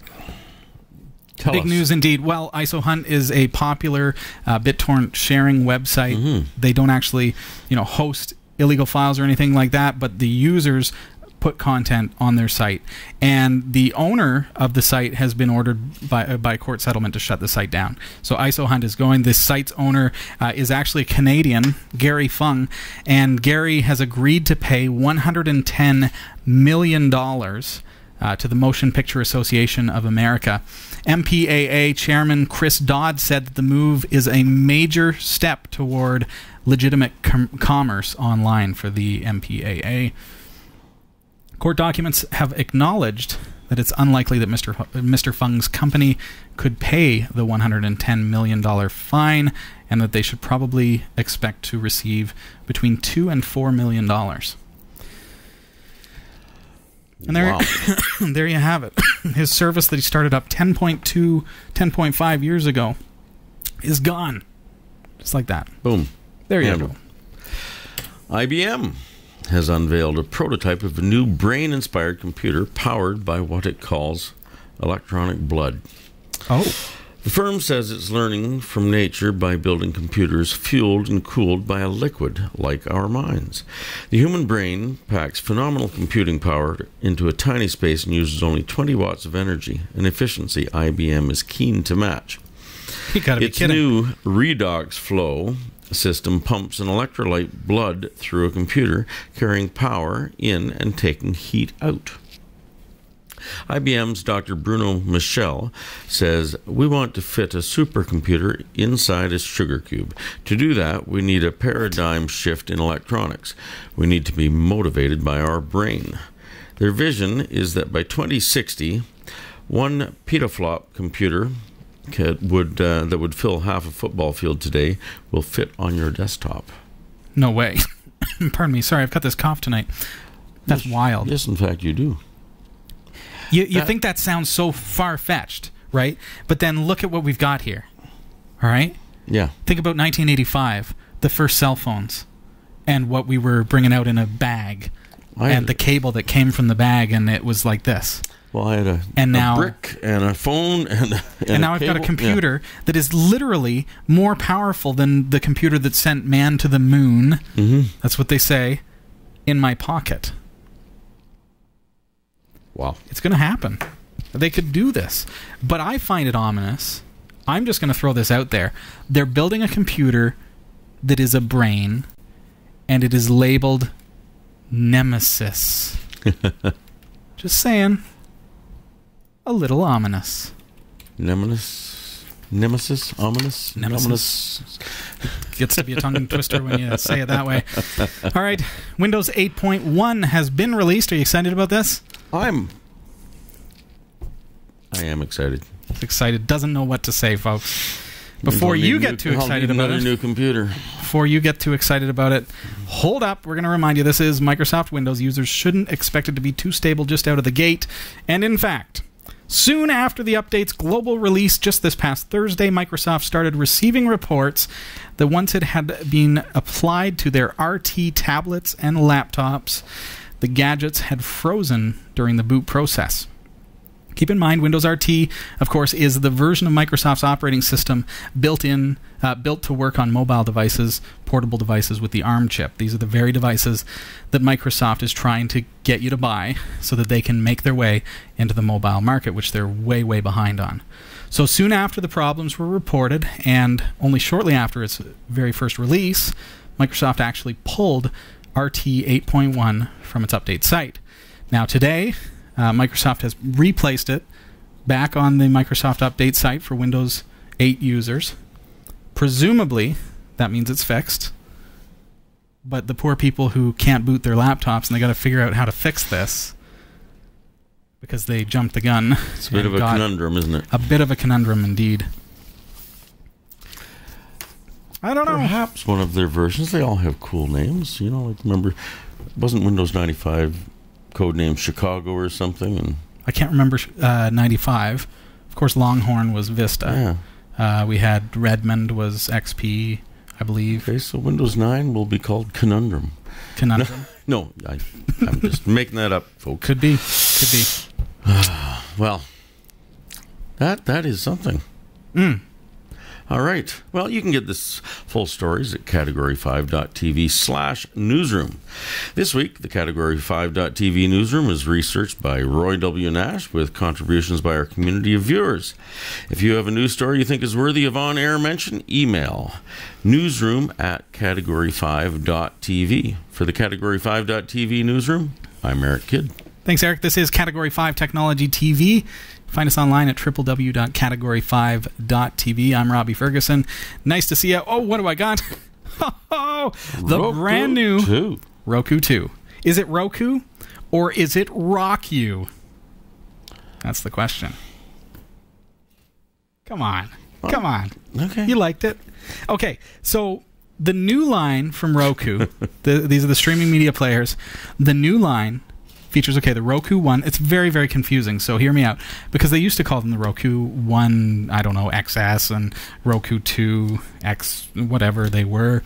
Big news indeed. Well, ISO Hunt is a popular BitTorrent sharing website. They don't actually, host illegal files or anything like that, but the users put content on their site. And the owner of the site has been ordered by court settlement to shut the site down. So ISO Hunt is going. This site's owner is actually a Canadian, Gary Fung, and Gary has agreed to pay $110 million to the Motion Picture Association of America. MPAA Chairman Chris Dodd said that the move is a major step toward legitimate commerce online for the MPAA. Court documents have acknowledged that it's unlikely that Mr. Fung's company could pay the $110 million fine, and that they should probably expect to receive between $2 and $4 million. And there you have it. His service that he started up 10.5 years ago is gone. Just like that. Boom. There you go. IBM has unveiled a prototype of a new brain-inspired computer powered by what it calls electronic blood. Oh. The firm says it's learning from nature by building computers fueled and cooled by a liquid like our minds. The human brain packs phenomenal computing power into a tiny space and uses only 20 watts of energy, an efficiency IBM is keen to match. You gotta be kidding. Its new redox flow system pumps an electrolyte blood through a computer, carrying power in and taking heat out. IBM's Dr. Bruno Michel says, we want to fit a supercomputer inside a sugar cube. To do that, we need a paradigm shift in electronics. We need to be motivated by our brain. Their vision is that by 2060, one petaflop computer that would fill half a football field today will fit on your desktop. No way. Pardon me. Sorry, I've got this cough tonight. That's wild. Yes, in fact, you do. You think that sounds so far-fetched, right? But then look at what we've got here. All right? Yeah. Think about 1985, the first cell phones, and what we were bringing out in a bag, and the cable that came from the bag, and it was like this. Well, I had a brick and a phone and now I've got a computer that is literally more powerful than the computer that sent man to the moon. Mm-hmm. That's what they say, in my pocket. Wow. It's going to happen. They could do this. But I find it ominous. I'm just going to throw this out there. They're building a computer that is a brain, and it is labeled Nemesis. Just saying. A little ominous. Nemesis? Ominous? Nemesis. Gets to be a tongue twister when you say it that way. All right. Windows 8.1 has been released. Are you excited about this? I am excited. Excited. Doesn't know what to say, folks. Before you get too excited about it, new computer. Before you get too excited about it, hold up. We're going to remind you this is Microsoft Windows. Users shouldn't expect it to be too stable just out of the gate. And in fact, soon after the update's global release just this past Thursday, Microsoft started receiving reports that once it had been applied to their RT tablets and laptops, the gadgets had frozen during the boot process. Keep in mind, Windows RT, of course, is the version of Microsoft's operating system built to work on mobile devices, portable devices with the ARM chip. These are the very devices that Microsoft is trying to get you to buy so that they can make their way into the mobile market, which they're way, way behind on. So soon after the problems were reported, and only shortly after its very first release, Microsoft actually pulled RT 8.1 from its update site. Now today, Microsoft has replaced it back on the Microsoft Update site for Windows 8 users. Presumably, that means it's fixed. But the poor people who can't boot their laptops and they got to figure out how to fix this because they jumped the gun. It's a bit of a conundrum, isn't it? A bit of a conundrum indeed. I don't know. Perhaps one of their versions. They all have cool names. You know, like remember, wasn't Windows 95 codename Chicago or something? And I can't remember 95. Of course, Longhorn was Vista. Yeah. We had Redmond was XP, I believe. Okay, so Windows 9 will be called Conundrum. Conundrum? No, I'm just making that up, folks. Could be. Could be. Well, that is something. All right. Well, you can get this full stories at Category5.TV/newsroom. This week, the Category5.TV newsroom is researched by Roy W. Nash with contributions by our community of viewers. If you have a news story you think is worthy of on-air mention, email newsroom@Category5.TV. For the Category5.TV newsroom, I'm Eric Kidd. Thanks, Eric. This is Category 5 Technology TV. Find us online at www.category5.tv. I'm Robbie Ferguson. Nice to see you. Oh, what do I got? Oh, the Roku brand new 2. Roku 2. Is it Roku or is it Rock You? That's the question. Come on. Come on. Okay. You liked it? Okay, so the new line from Roku, these are the streaming media players, the new line features, the Roku 1. It's very, very confusing, so hear me out. Because they used to call them the Roku 1, I don't know, XS, and Roku 2, X, whatever they were.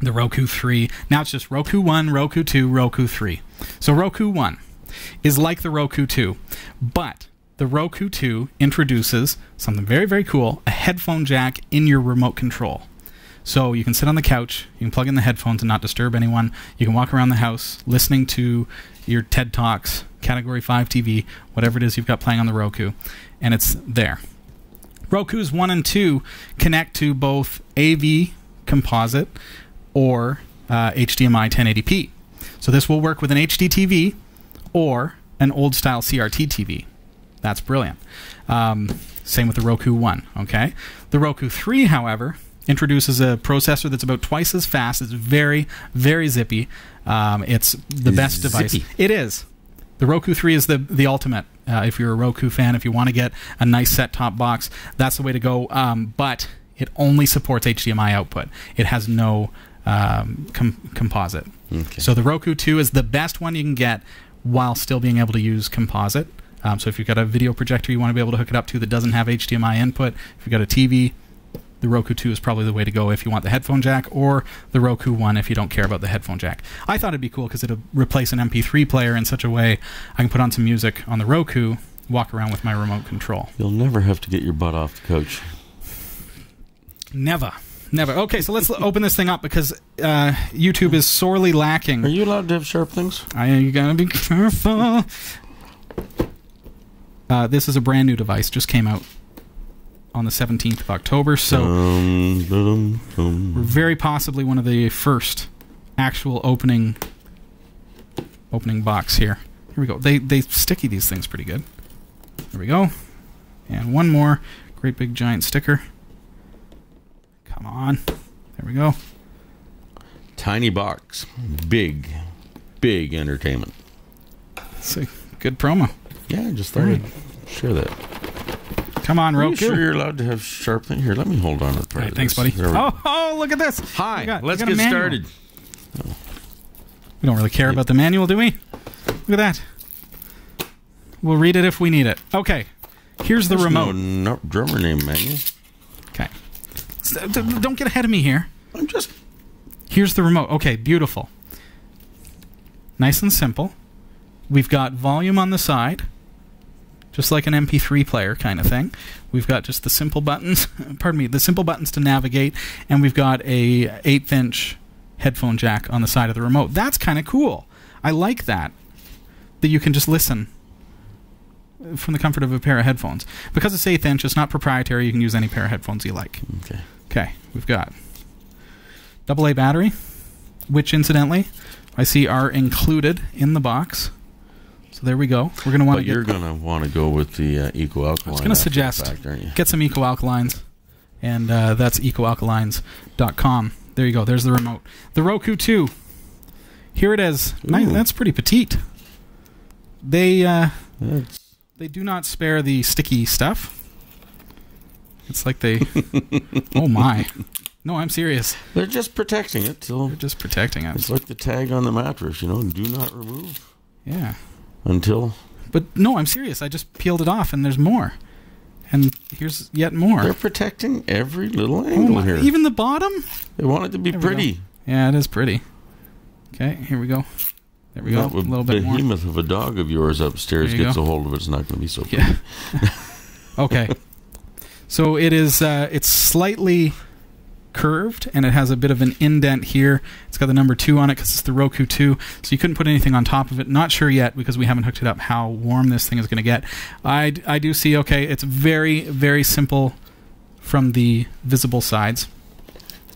The Roku 3. Now it's just Roku 1, Roku 2, Roku 3. So Roku 1 is like the Roku 2, but the Roku 2 introduces something very, very cool, a headphone jack in your remote control. So you can sit on the couch, you can plug in the headphones and not disturb anyone. You can walk around the house listening to your TED Talks, Category5 TV, whatever it is you've got playing on the Roku, and it's there. Roku's 1 and 2 connect to both AV composite or HDMI 1080p. So this will work with an HD TV or an old-style CRT TV. That's brilliant. Same with the Roku 1, okay? The Roku 3, however, introduces a processor that's about twice as fast. It's very, very zippy. It's the best device. It is. The Roku 3 is the ultimate. If you're a Roku fan, if you want to get a nice set-top box, that's the way to go. But it only supports HDMI output. It has no composite. Okay. So the Roku 2 is the best one you can get while still being able to use composite. So if you've got a video projector you want to be able to hook it up to that doesn't have HDMI input, if you've got a TV, the Roku 2 is probably the way to go if you want the headphone jack, or the Roku 1 if you don't care about the headphone jack. I thought it'd be cool because it'd replace an MP3 player in such a way I can put on some music on the Roku, walk around with my remote control. You'll never have to get your butt off the couch. Never. Okay, so let's open this thing up because YouTube is sorely lacking. Are you allowed to have sharp things? You gotta be careful. This is a brand new device, just came out on the 17th of October, so we're very possibly one of the first actual opening box here. Here we go. They sticky these things pretty good. There we go. And one more great big giant sticker. Come on. There we go. Tiny box. Big entertainment. It's a good promo. Yeah, I just thought I'd share that. Come on, Roku. Are you sure you're allowed to have sharp thing? Here, let me hold on to the part of thanks, this. buddy. Oh, look at this. Hi, let's get started. We don't really care about the manual, do we? Look at that. We'll read it if we need it. Okay, here's the remote. No drummer name manual. Okay. Don't get ahead of me here. I'm just... Here's the remote. Okay, beautiful. Nice and simple. We've got volume on the side, just like an MP3 player kind of thing. We've got just the simple buttons, the simple buttons to navigate, and we've got a 1/8" headphone jack on the side of the remote. That's kind of cool. I like that you can just listen from the comfort of a pair of headphones. Because it's 1/8", it's not proprietary. You can use any pair of headphones you like. Okay, we've got AA battery, which incidentally I see are included in the box. So there we go. We're going to want to. But you're going to want to go with the eco-alkaline. I was going to suggest get some eco-alkalines, and that's ecoalkalines.com. There you go. There's the remote. The Roku 2. Here it is. Nice. That's pretty petite. They do not spare the sticky stuff. It's like they... Oh, my. No, I'm serious. They're just protecting it. They're just protecting it. It's like the tag on the mattress, do not remove. Yeah. Until... But no, I'm serious. I just peeled it off, and there's more. And here's yet more. They're protecting every little angle here. Even the bottom? They want it to be pretty. Yeah, it is pretty. Okay, here we go. There we go. A little bit more. The behemoth of a dog of yours upstairs gets a hold of it. It's not going to be so pretty. Yeah. Okay. So it is. It's slightly curved, and it has a bit of an indent here. It's got the number 2 on it because it's the Roku 2, so you couldn't put anything on top of it. Not sure yet because we haven't hooked it up how warm this thing is going to get. I do see, okay, it's very, very simple from the visible sides.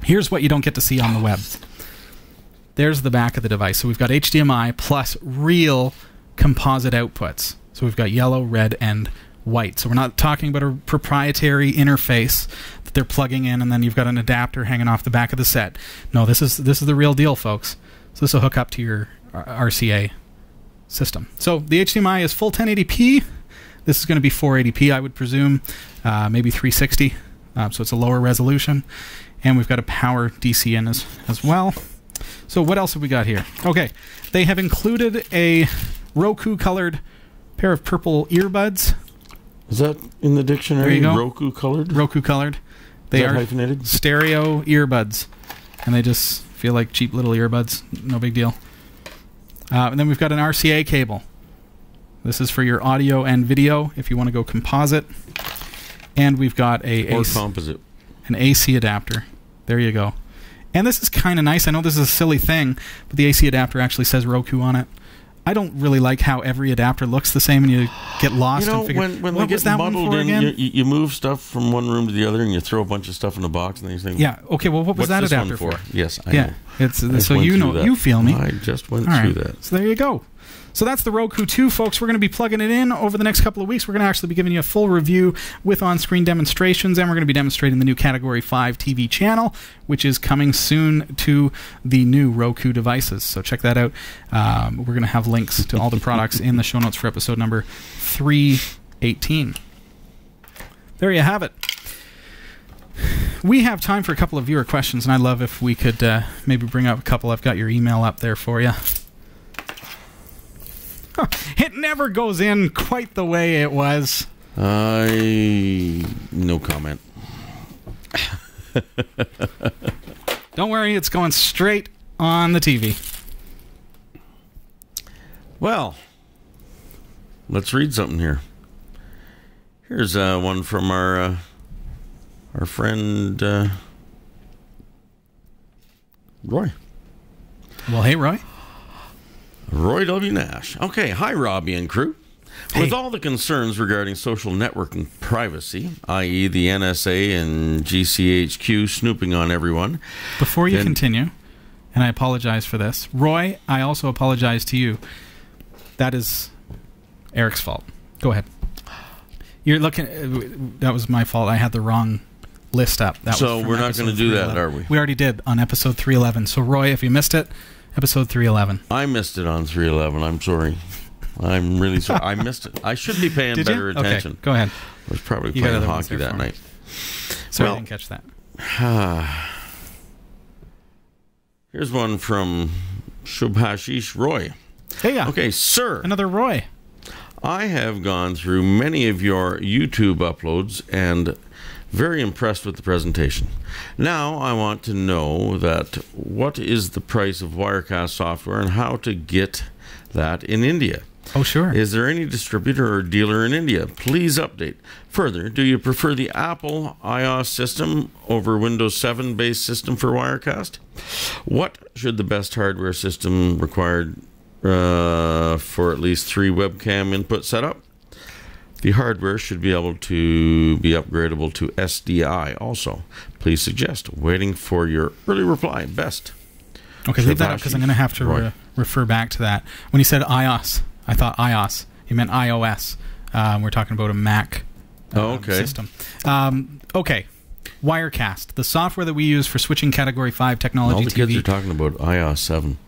Here's what you don't get to see on the web. There's the back of the device. So we've got HDMI plus real composite outputs. So we've got yellow, red, and white. So we're not talking about a proprietary interface that they're plugging in and then you've got an adapter hanging off the back of the set. No, this is the real deal, folks. So this will hook up to your RCA system. So the HDMI is full 1080p. This is going to be 480p, I would presume, maybe 360. So it's a lower resolution. And we've got a power DC in as well. So what else have we got here? Okay, they have included a Roku-colored pair of purple earbuds. Is that in the dictionary? There you go. Roku-colored? Roku-colored. They are hyphenated? Stereo earbuds. And they just feel like cheap little earbuds. No big deal. And then we've got an RCA cable. This is for your audio and video if you want to go composite. And we've got composite. An AC adapter. There you go. And this is kind of nice. I know this is a silly thing, but the AC adapter actually says Roku on it. I don't really like how every adapter looks the same and you get lost and figure when they get muddled in, you move stuff from one room to the other and you throw a bunch of stuff in a box and you think, yeah, okay, well, what was that adapter for? Yes, I know. It's so you know, you feel me. I just went through that. So there you go. So that's the Roku 2, folks. We're going to be plugging it in over the next couple of weeks. We're going to actually be giving you a full review with on-screen demonstrations, and we're going to be demonstrating the new Category5 TV channel, which is coming soon to the new Roku devices. So check that out. We're going to have links to all the products in the show notes for episode number 318. There you have it. We have time for a couple of viewer questions, and I'd love if we could maybe bring up a couple. I've got your email up there for you. It never goes in quite the way it was. No comment. Don't worry, it's going straight on the TV. Well, let's read something here. Here's one from our friend Roy. Well, hey, Roy. Roy W. Nash. Okay, hi, Robbie and crew. Hey. With all the concerns regarding social networking privacy, i.e. the NSA and GCHQ snooping on everyone... Before you continue, and I apologize for this, Roy, I also apologize to you. That is Eric's fault. Go ahead. You're looking... that was my fault. I had the wrong list up. That so was we're not going to do that, are we? We already did on episode 311. So, Roy, if you missed it, episode 311. I missed it on 311. I'm sorry. I'm really sorry. I missed it. I should be paying better attention. Okay, go ahead. I was probably playing hockey that night. Sorry, I didn't catch that. Here's one from Shubhashish Roy. Hey, yeah. Okay, sir. Another Roy. I have gone through many of your YouTube uploads and very impressed with the presentation. Now I want to know that what is the price of Wirecast software and how to get that in India. Oh, sure. Is there any distributor or dealer in India? Please update. Further, do you prefer the Apple iOS system over Windows 7 based system for Wirecast? What should the best hardware system required for at least 3 webcam input setup? The hardware should be able to be upgradable to SDI also. Please suggest. Waiting for your early reply. Best. Okay, leave that up because I'm going to have to refer back to that. When you said iOS, I thought iOS. You meant iOS. We're talking about a Mac system. Okay. Wirecast, the software that we use for switching Category 5 technology All the TV. kids are talking about iOS 7.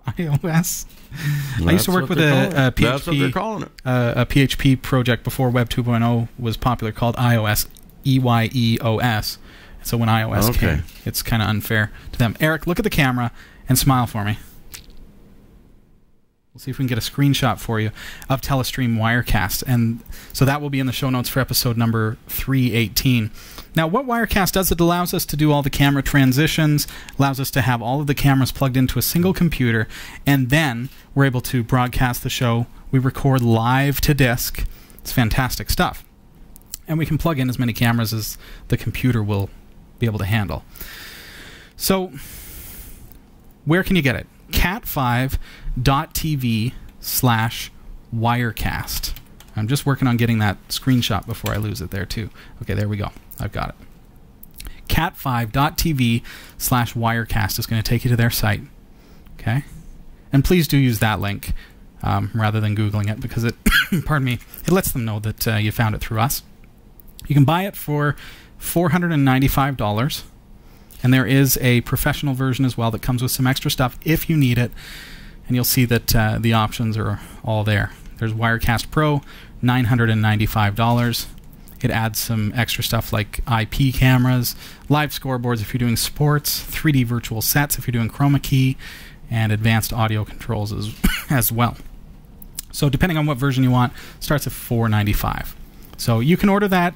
iOS? I used to work with a PHP. That's what they're calling it. A PHP project before Web 2.0 was popular called iOS, EYEOS. So when iOS came, it's kind of unfair to them. Eric, look at the camera and smile for me. We'll see if we can get a screenshot for you of Telestream Wirecast. And so that will be in the show notes for episode number 318. Now, what Wirecast does, it allows us to do all the camera transitions, allows us to have all of the cameras plugged into a single computer, and then we're able to broadcast the show. We record live to disk. It's fantastic stuff. And we can plug in as many cameras as the computer will be able to handle. So, where can you get it? cat5.tv/Wirecast. I'm just working on getting that screenshot before I lose it there too. Okay, there we go. I've got it. cat5.tv/Wirecast is going to take you to their site. Okay? And please do use that link rather than Googling it because it, pardon me, it lets them know that you found it through us. You can buy it for $495. And there is a professional version as well that comes with some extra stuff if you need it. And you'll see that the options are all there. There's Wirecast Pro, $995. It adds some extra stuff like IP cameras, live scoreboards if you're doing sports, 3D virtual sets if you're doing chroma key, and advanced audio controls as well. So depending on what version you want, starts at $495. So you can order that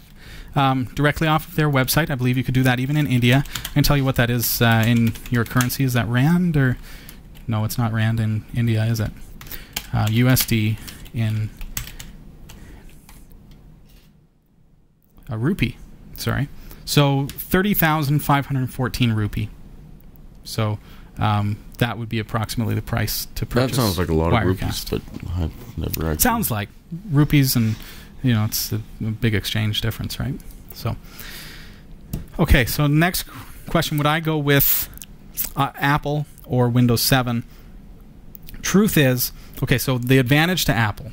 directly off of their website. I believe you could do that even in India. I can tell you what that is in your currency. Is that Rand or... No, it's not Rand in India, is it? USD in... rupee. Sorry. So 30,514 rupee. So that would be approximately the price to purchase. That sounds like a lot Wirecast. of rupees, but I've never actually... Sounds like rupees, and you know it's a big exchange difference, right? So, okay. So next question: would I go with Apple or Windows 7 Truth is, okay, so the advantage to Apple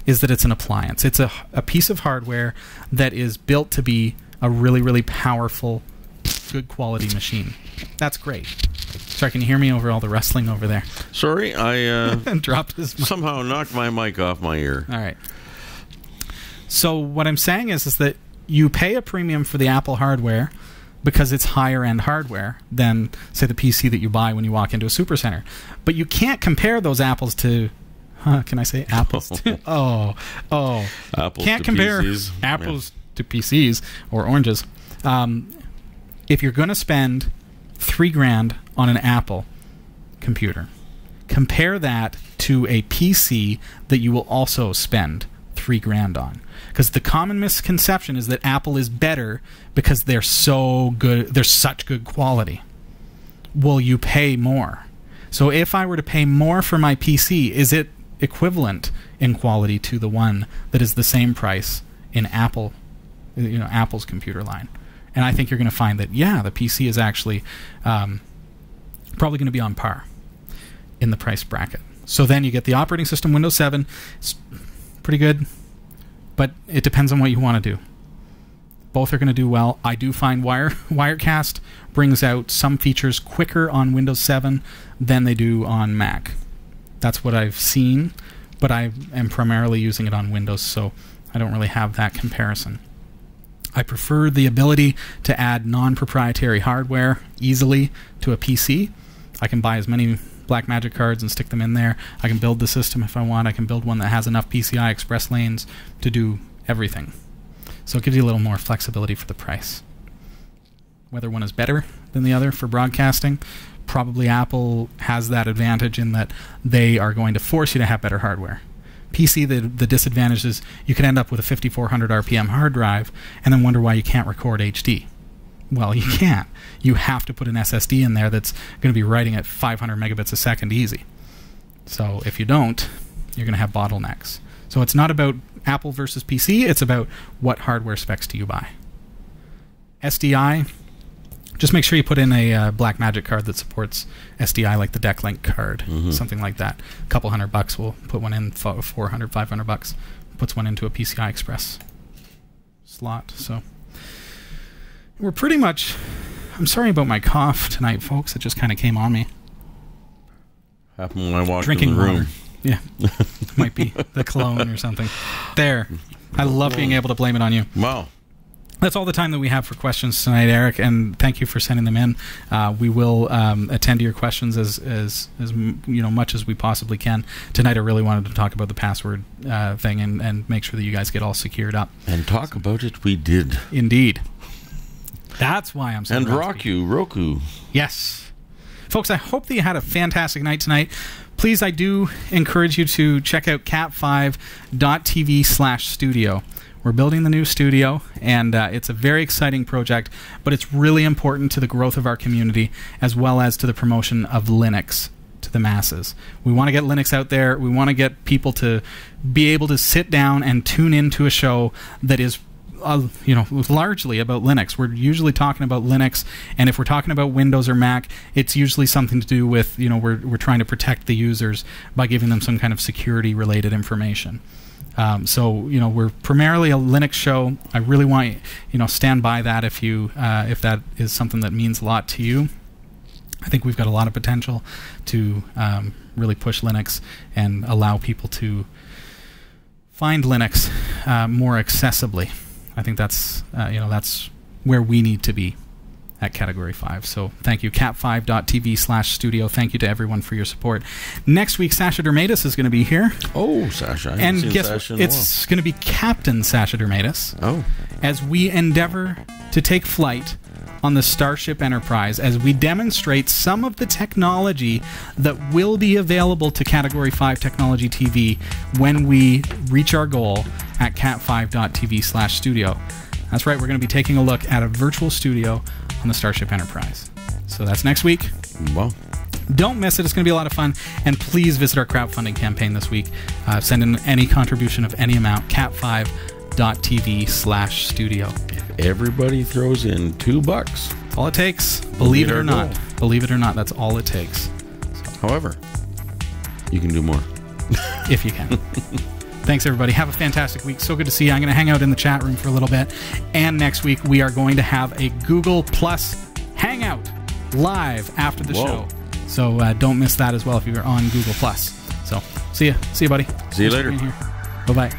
is that it's an appliance. It's a piece of hardware that is built to be a really, really powerful, good quality machine. That's great. Sorry, can you hear me over all the rustling over there? Sorry, I dropped his mic. somehow knocked my mic off my ear. All right. So what I'm saying is that you pay a premium for the Apple hardware because it's higher end hardware than, say, the PC that you buy when you walk into a supercenter. But you can't compare those apples to... can I say apples to... Apples can't to compare PCs. apples to PCs or oranges. If you're going to spend $3,000 on an Apple computer, compare that to a PC that you will also spend $3,000 on. Because the common misconception is that Apple is better because they're so good, they're such good quality. Will you pay more? So if I were to pay more for my PC, is it equivalent in quality to the one that is the same price in Apple, Apple's computer line? And I think you're going to find that, yeah, the PC is actually probably going to be on par in the price bracket. So then you get the operating system, Windows 7. It's pretty good, but it depends on what you want to do. Both are going to do well. I do find Wirecast brings out some features quicker on Windows 7 than they do on Mac. That's what I've seen, but I am primarily using it on Windows, so I don't really have that comparison. I prefer the ability to add non-proprietary hardware easily to a PC. I can buy as many Blackmagic cards and stick them in there. I can build the system if I want. I can build one that has enough PCI Express lanes to do everything. So it gives you a little more flexibility for the price. Whether one is better than the other for broadcasting, probably Apple has that advantage in that they are going to force you to have better hardware. PC, the disadvantage is you could end up with a 5400 RPM hard drive and then wonder why you can't record HD. Well, you can't. You have to put an SSD in there that's going to be writing at 500 megabits a second easy. So if you don't, you're going to have bottlenecks. So it's not about Apple versus PC, it's about what hardware specs do you buy. SDI, just make sure you put in a Blackmagic card that supports SDI, like the DeckLink card, something like that. A couple $100 will put one in, 400, $500, puts one into a PCI Express slot. So we're pretty much... I'm sorry about my cough tonight, folks. It just kind of came on me. Happened when I walked Drinking in the room. water. Yeah. Might be the cologne or something. There. I love being able to blame it on you. Wow. That's all the time that we have for questions tonight, Eric, and thank you for sending them in. We will attend to your questions as much as we possibly can. Tonight I really wanted to talk about the password thing and make sure that you guys get all secured up. And talk about it we did. Indeed. That's why I'm so And rusty. Roku. Yes. Folks, I hope that you had a fantastic night tonight. Please, I do encourage you to check out cat5.tv/studio. We're building the new studio, and it's a very exciting project, but it's really important to the growth of our community as well as to the promotion of Linux to the masses. We want to get Linux out there. We want to get people to be able to sit down and tune into a show that is largely about Linux. We're usually talking about Linux, and if we're talking about Windows or Mac, it's usually something to do with, we're trying to protect the users by giving them some kind of security-related information. So we're primarily a Linux show. I really want stand by that if that is something that means a lot to you. I think we've got a lot of potential to really push Linux and allow people to find Linux more accessibly. I think that's where we need to be at Category 5. So thank you, cat5.tv/studio. Thank you to everyone for your support. Next week, Sasha Dermatis is going to be here. Oh, Sasha. I And haven't seen guess Sasha what? in a It's going to be Captain Sasha Dermatis. Oh. As we endeavor to take flight on the Starship Enterprise, as we demonstrate some of the technology that will be available to Category 5 Technology TV when we reach our goal at cat5.tv/studio. That's right, we're going to be taking a look at a virtual studio on the Starship Enterprise. So that's next week. Wow. Don't miss it. It's going to be a lot of fun. And please visit our crowdfunding campaign this week. Send in any contribution of any amount, cat5.tv/studio. Everybody throws in $2. That's all it takes. Believe it or not. Believe it or not, that's all it takes. However, You can do more. If you can. Thanks, everybody. Have a fantastic week. So good to see you. I'm going to hang out in the chat room for a little bit. And next week, we are going to have a Google Plus Hangout live after the show. So don't miss that as well if you're on Google Plus. So see you, buddy. See you later. Bye-bye.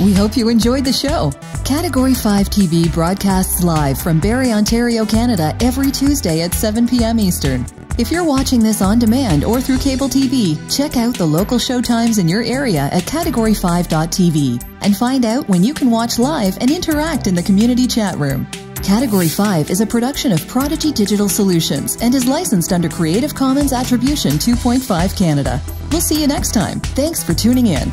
We hope you enjoyed the show. Category5 TV broadcasts live from Barrie, Ontario, Canada every Tuesday at 7 p.m. Eastern. If you're watching this on demand or through cable TV, check out the local showtimes in your area at Category5.TV and find out when you can watch live and interact in the community chat room. Category 5 is a production of Prodigy Digital Solutions and is licensed under Creative Commons Attribution 2.5 Canada. We'll see you next time. Thanks for tuning in.